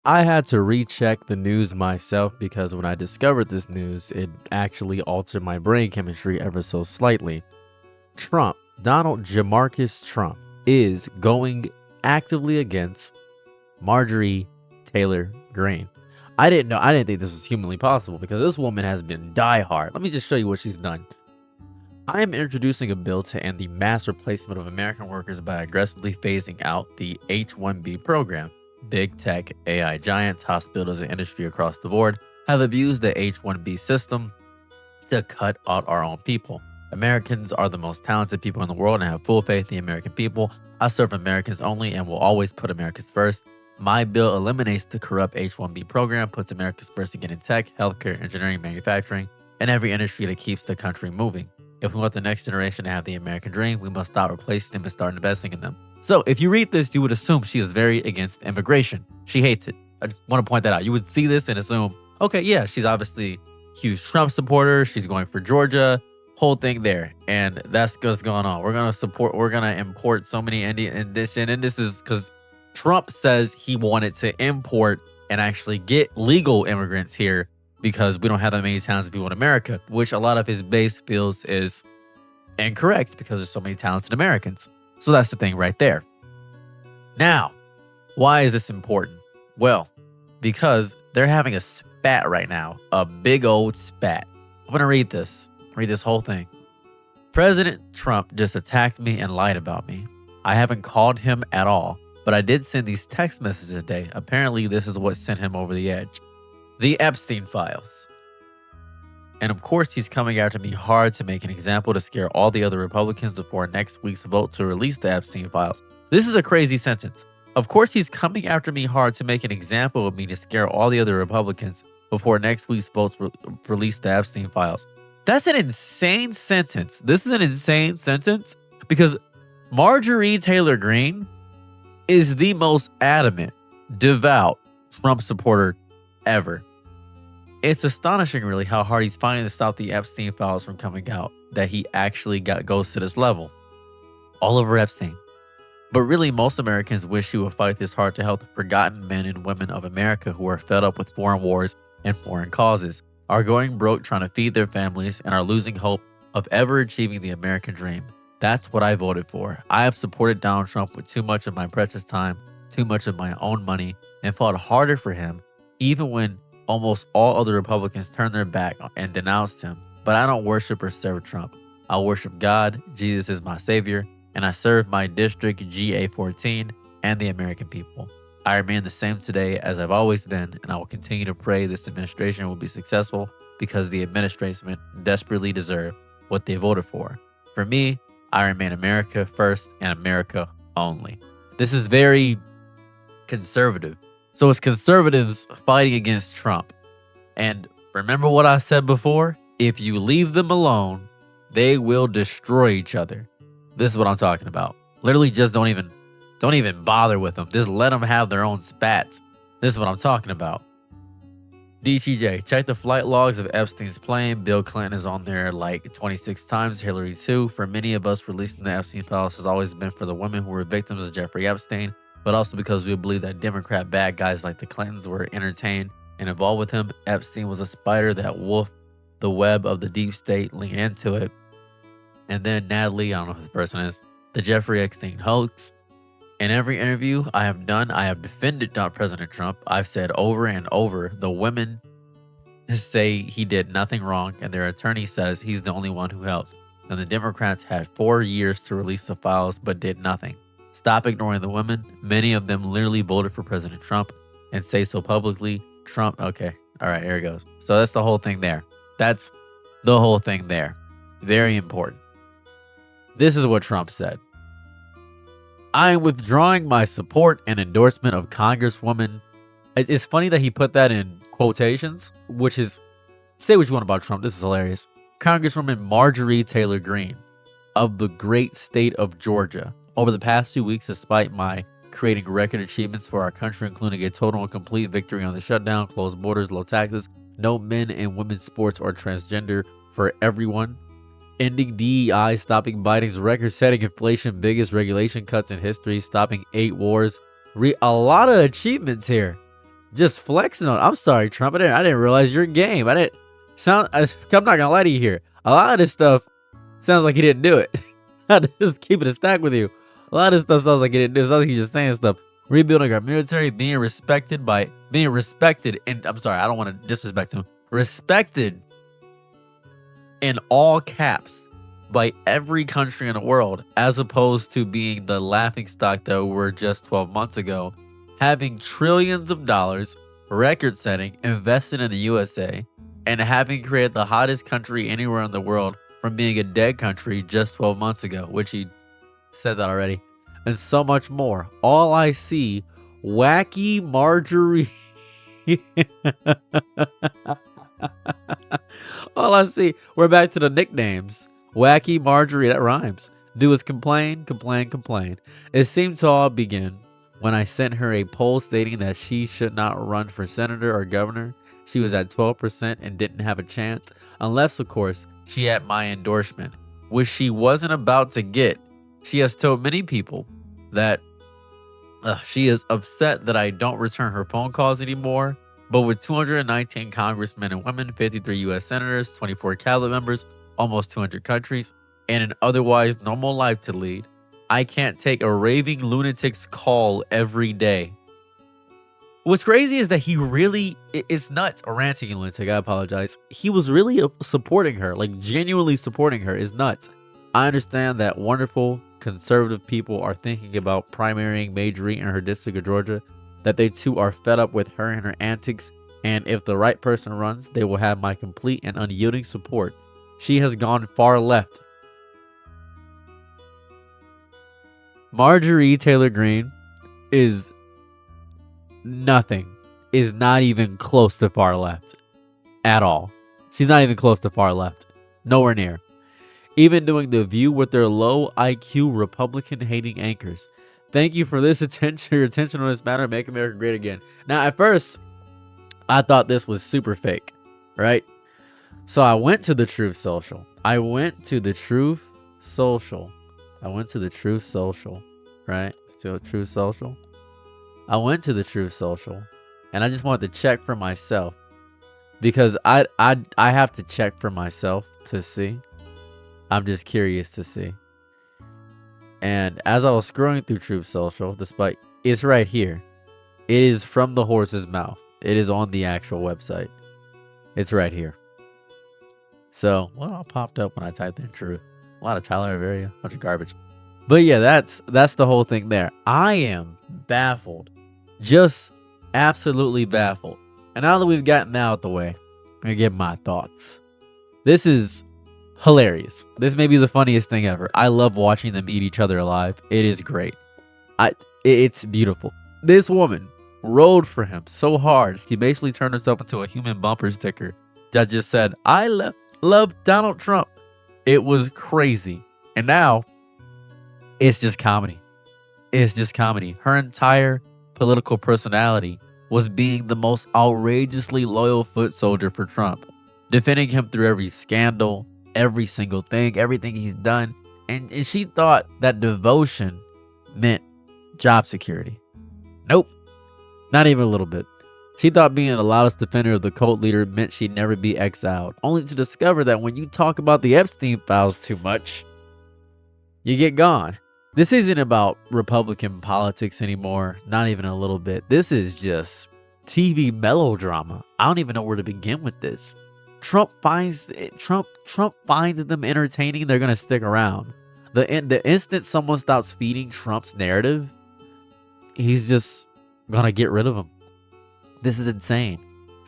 I had to recheck the news myself because when I discovered this news, it actually altered my brain chemistry ever so slightly. Donald Jamarcus Trump, is going actively against Marjorie Taylor Greene. I didn't think this was humanly possible because this woman has been diehard. Let me just show you what she's done. I am introducing a bill to end the mass replacement of American workers by aggressively phasing out the H-1B program. Big tech, AI giants, hospitals, and industry across the board have abused the H-1B system to cut out our own people. Americans are the most talented people in the world and I have full faith in the American people. I serve Americans only and will always put Americans first. My bill eliminates the corrupt H-1B program, puts Americans first again in tech, healthcare, engineering, manufacturing, and every industry that keeps the country moving. If we want the next generation to have the American dream, we must stop replacing them and start investing in them. So if you read this, you would assume she is very against immigration. She hates it. I want to point that out. You would see this and assume, okay, yeah, she's obviously a huge Trump supporter. She's going for Georgia, whole thing there. And that's what's going on. We're going to import so many Indian, and this is because Trump says he wanted to import and actually get legal immigrants here because we don't have that many talented people in America, which a lot of his base feels is incorrect because there's so many talented Americans. So that's the thing right there. Now, why is this important? Well, because they're having a spat right now, a big old spat. I'm going to read this whole thing. President Trump just attacked me and lied about me. I haven't called him at all, but I did send these text messages today. Apparently, this is what sent him over the edge. The Epstein files. And of course, he's coming after me hard to make an example to scare all the other Republicans before next week's vote to release the Epstein files. This is a crazy sentence. Of course, he's coming after me hard to make an example of me to scare all the other Republicans before next week's votes release the Epstein files. That's an insane sentence. This is an insane sentence because Marjorie Taylor Greene is the most adamant, devout Trump supporter ever. It's astonishing, really, how hard he's fighting to stop the Epstein files from coming out, that he actually goes to this level. All over Epstein. But really, most Americans wish he would fight this hard to help the forgotten men and women of America who are fed up with foreign wars and foreign causes, are going broke trying to feed their families, and are losing hope of ever achieving the American dream. That's what I voted for. I have supported Donald Trump with too much of my precious time, too much of my own money, and fought harder for him, even when almost all other Republicans turned their back and denounced him. But I don't worship or serve Trump. I worship God, Jesus is my savior, and I serve my district GA14 and the American people. I remain the same today as I've always been, and I will continue to pray this administration will be successful because the administration desperately deserve what they voted for. For me, I remain America first and America only. This is very conservative. So it's conservatives fighting against Trump. And remember what I said before? If you leave them alone, they will destroy each other. This is what I'm talking about. Literally just don't even bother with them. Just let them have their own spats. This is what I'm talking about. DTJ, check the flight logs of Epstein's plane. Bill Clinton is on there like 26 times, Hillary too. For many of us, releasing the Epstein files has always been for the women who were victims of Jeffrey Epstein, but also because we believe that Democrat bad guys like the Clintons were entertained and involved with him. Epstein was a spider that wolfed the web of the deep state, leaned into it. And then Natalie, I don't know who the person is, the Jeffrey Epstein hoax. In every interview I have done, I have defended President Trump. I've said over and over, the women say he did nothing wrong, and their attorney says he's the only one who helps. And the Democrats had 4 years to release the files, but did nothing. Stop ignoring the women. Many of them literally voted for President Trump and say so publicly. Trump, okay. All right, here it goes. So that's the whole thing there. That's the whole thing there. Very important. This is what Trump said. I am withdrawing my support and endorsement of Congresswoman. It's funny that he put that in quotations, which is, say what you want about Trump. This is hilarious. Congresswoman Marjorie Taylor Greene of the great state of Georgia. Over the past 2 weeks, despite my creating record achievements for our country, including a total and complete victory on the shutdown, closed borders, low taxes, no men and women's sports or transgender for everyone, ending DEI, stopping Biden's record-setting inflation, biggest regulation cuts in history, stopping 8 wars. A lot of achievements here. Just flexing on. I'm sorry, Trump. I didn't realize you're game. I'm not gonna lie to you here. A lot of this stuff sounds like he didn't do it. I just keep it a stack with you. A lot of this stuff sounds like he didn't do it. Sounds like he's just saying stuff. Rebuilding our military, being respected, and I'm sorry, I don't want to disrespect him. Respected in all caps by every country in the world, as opposed to being the laughingstock that we were just 12 months ago, having trillions of dollars, record-setting, invested in the USA, and having created the hottest country anywhere in the world from being a dead country just 12 months ago, which he said that already, and so much more. All I see, wacky Marjorie. All I see, we're back to the nicknames. Wacky Marjorie, that rhymes. Do is complain, complain, complain. It seemed to all begin when I sent her a poll stating that she should not run for senator or governor. She was at 12% and didn't have a chance, unless, of course, she had my endorsement, which she wasn't about to get. She has told many people that she is upset that I don't return her phone calls anymore. But with 219 congressmen and women, 53 U.S. senators, 24 cabinet members, almost 200 countries, and an otherwise normal life to lead, I can't take a raving lunatic's call every day. What's crazy is that he really, it's nuts, a ranting lunatic, I apologize. He was really supporting her, like genuinely supporting her is nuts. I understand that wonderful conservative people are thinking about primarying Majorie in her district of Georgia, that they too are fed up with her and her antics, and if the right person runs, they will have my complete and unyielding support. She has gone far left. Marjorie Taylor Greene is nothing, is not even close to far left at all. She's not even close to far left. Nowhere near. Even doing The View with their low IQ Republican hating anchors. Thank you for this attention. Your attention on this matter. Make America great again. Now, at first, I thought this was super fake, right? So I went to the Truth Social. right? To the Truth Social. I went to the Truth Social, and I just wanted to check for myself because I have to check for myself to see. I'm just curious to see. And as I was scrolling through Truth Social, despite it's right here. It is from the horse's mouth. It is on the actual website. It's right here. So, well, it popped up when I typed in truth. A lot of Tyler Averia, bunch of garbage. But yeah, that's the whole thing there. I am baffled. Just absolutely baffled. And now that we've gotten that out the way, I'm going to give my thoughts. This is hilarious. This may be the funniest thing ever. I love watching them eat each other alive. It is great. It's beautiful. This woman rode for him so hard, she basically turned herself into a human bumper sticker that just said, I love Donald Trump. It was crazy. And now, it's just comedy. It's just comedy. Her entire political personality was being the most outrageously loyal foot soldier for Trump, defending him through every scandal, every single thing, everything he's done. And she thought that devotion meant job security. Nope. Not even a little bit. She thought being the loudest defender of the cult leader meant she'd never be exiled, only to discover that when you talk about the Epstein files too much, you get gone. This isn't about Republican politics anymore, not even a little bit. This is just TV melodrama. I don't even know where to begin with this. Trump finds them entertaining, they're gonna stick around. The instant someone stops feeding Trump's narrative, he's just gonna get rid of them. This is insane.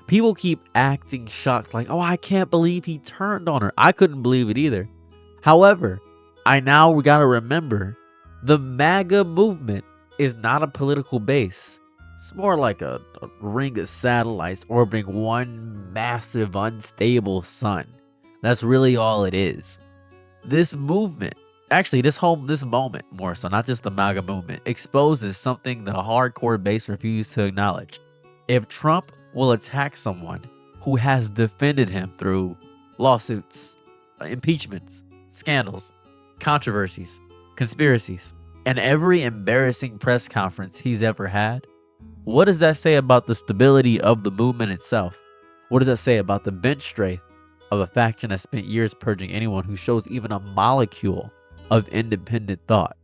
People keep acting shocked, like, oh, I can't believe he turned on her. I couldn't believe it either. However, we gotta remember, the MAGA movement is not a political base. It's more like a ring of satellites orbiting one massive, unstable sun. That's really all it is. This movement, actually, this moment, more so, not just the MAGA movement, exposes something the hardcore base refuses to acknowledge. If Trump will attack someone who has defended him through lawsuits, impeachments, scandals, controversies, conspiracies, and every embarrassing press conference he's ever had, What does that say about the stability of the movement itself? What does that say about the bench strength of a faction that spent years purging anyone who shows even a molecule of independent thought?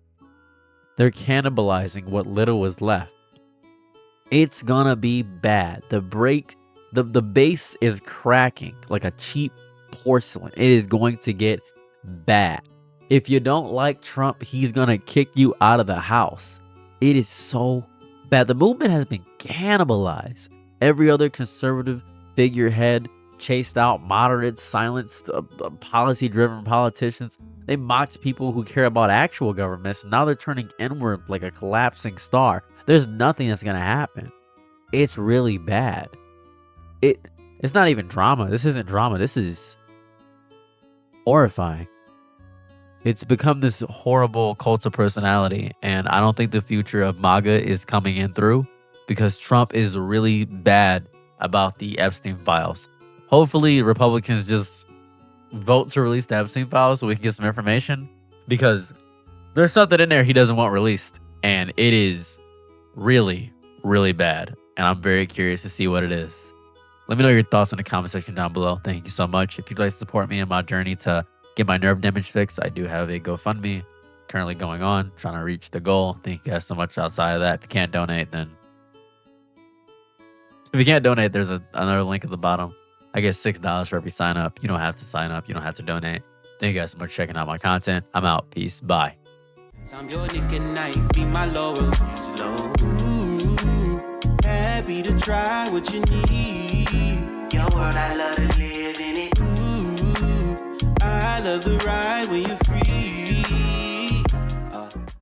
They're cannibalizing what little is left. It's gonna be bad. The base is cracking like a cheap porcelain. It is going to get bad. If you don't like Trump, he's gonna kick you out of the house. It is so bad. The movement has been cannibalized. Every other conservative figurehead chased out, moderates, silenced, policy-driven politicians. They mocked people who care about actual governments. Now they're turning inward like a collapsing star. There's nothing that's gonna happen. It's really bad. It's not even drama. This isn't drama. This is horrifying. It's become this horrible cult of personality, and I don't think the future of MAGA is coming in through because Trump is really bad about the Epstein files. Hopefully, Republicans just vote to release the Epstein files so we can get some information, because there's something in there he doesn't want released, and it is really, really bad, and I'm very curious to see what it is. Let me know your thoughts in the comment section down below. Thank you so much. If you'd like to support me in my journey to get my nerve damage fixed, I do have a GoFundMe currently going on, trying to reach the goal. Thank you guys so much outside of that. If you can't donate, then... If you can't donate, there's another link at the bottom. I get $6 for every sign up. You don't have to sign up. You don't have to donate. Thank you guys so much for checking out my content. I'm out. Peace. Bye. I'm your Nick and Night, be my Laurel Angelo. Ooh, happy to try what you need. Your world, I love to live in it. Ooh, I love the ride when you're free.